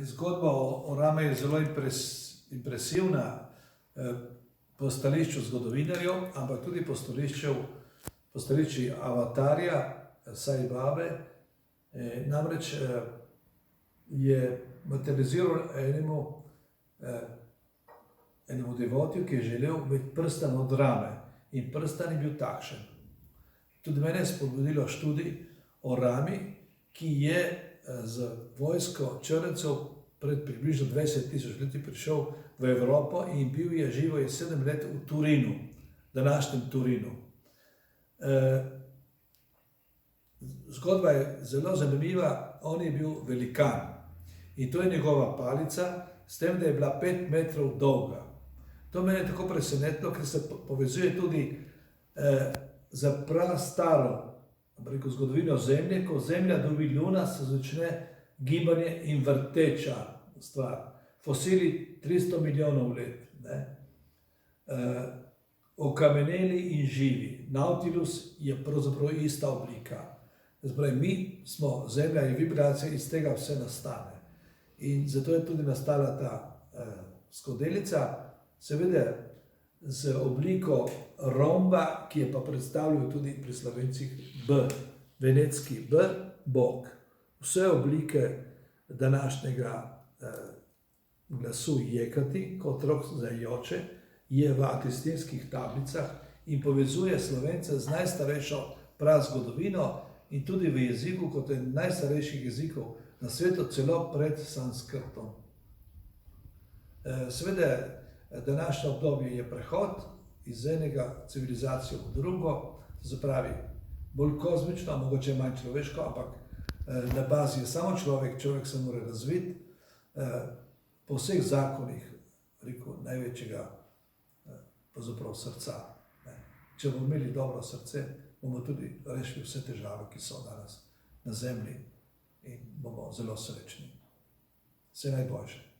Zgodba o Rami je zelo impresivna po stališču zgodovinarjev, ampak tudi po stališču avatarja Sai Babe. Namreč je materializiral enemu devotiju, ki je želel imeti prstan od Rame. In prstan je bil takšen. Tudi mene je spodbudilo študij o Rami, ki je z vojsko črncev pred približno 20.000 leti prišel v Evropo in živel je 7 let v Turinu, današnjem Turinu. Zgodba je zelo zanimiva, on je bil velikan in to je njegova palica, s tem, da je bila 5 metrov dolga. To mene je tako presenetilo, ker se povezuje tudi za prastaro zgodovino Zemlje, ko Zemlja dobi Luna, se začne gibanje in vrteča stvar. Fosili 300 milijonov let, okameneli in živi. Nautilus je pravzaprav ista oblika. Zdaj, mi smo Zemlja in vibracija, iz tega vse nastane. In zato je tudi nastala ta skodelica, seveda z obliko romba, ki je pa predstavljal tudi pri Slovencih B, venetski B, Bog. Vse oblike današnjega glasu jekati, kot rok zajoče, je v atestinskih tablicah in povezuje Slovence z najstarejšo prazgodovino in tudi v jeziku, kot je najstarejših jezikov na svetu, celo pred sanskrtom. Seveda, današnje obdobje je prehod iz enega civilizacije v drugo, se pravi bolj kozmično, mogoče manj človeško, ampak na bazi je samo človek se mora razviti po vseh zakonih, rekel, največjega pravzaprav srca. Če bomo imeli dobro srce, bomo tudi rešili vse težave, ki so danes na zemlji in bomo zelo srečni. Vse najboljše.